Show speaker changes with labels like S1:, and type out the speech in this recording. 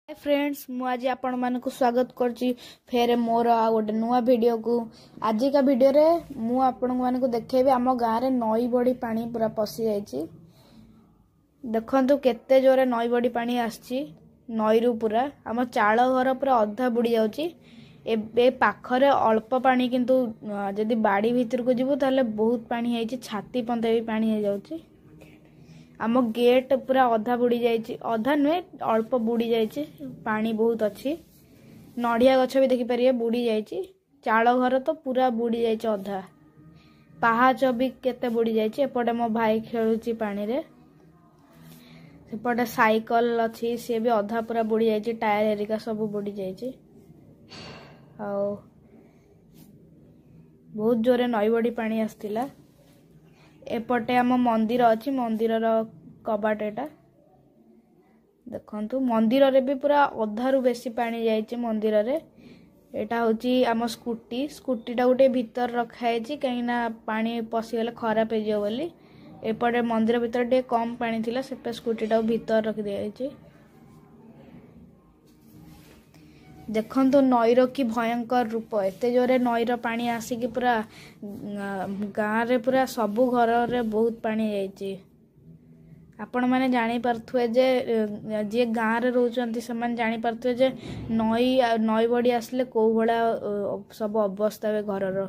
S1: Hi friends मुझे आपण मानक स्वागत करची फेर मोर आ गोटे नुआ वीडियो को। आज का वीडियो रे मु आपण मानक देखेबी आम गाँव रे नई बड़ी पानी पूरा पसी जाइए। देखंतु केते जोरे नई बड़ी पानी आछि नई रु पूरा आम चाल घर पूरा अधा बुड़ी जाउची। ए पाखरे अल्प पानी किंतु जदि बाड़ी भीतर को जीवु ताले बहुत पानी है छाती पंते भी पानी है जाउची। आम गेट पूरा अधा बुड़ी जाइए अधा नुहे अल्प बुड़ी जाइए पानी बहुत अच्छी। नड़िया गछ भी देखिपारे बुड़ी जाइए। चाल घर तो पूरा बुड़ी जाइए अधा। पहाच भी केते बुड़ी जाइए। एपटे मो भाई खेलुची पानी रे। सेपटे साइकल अच्छी सी भी अधा पूरा बुड़ी जाइए। टायर एरिका सब बुड़ी जाइए। बहुत जोरे नई बड़ी पानी आसतिला। एपटे आम मंदिर अच्छी मंदिर कबाट एटा देखंतु मंदिर रे भी पूरा अधारु बेसी पानी जाइए। मंदिर रे एटा होची आम स्कूटीटा गोटे भीतर रखाई कहीं पानी पशिगले खराब हो जाए बोली। एपटे मंदिर भीतर टे कम पानी थिला सेपे स्कूटीटा भीतर रख दिया। देखंतु नईर की भयंकर रूप एते जोरे नईर पानी आसिकी पूरा गाँव रे पूरा सबु घर रे बहुत पानी जाइए। आपण मैंने जानी पार्थुए जे जे गाँव रे रोचंती समान जानी पार्थुए जे नई बड़ी आसले को भला सब अवस्था वे घर रो।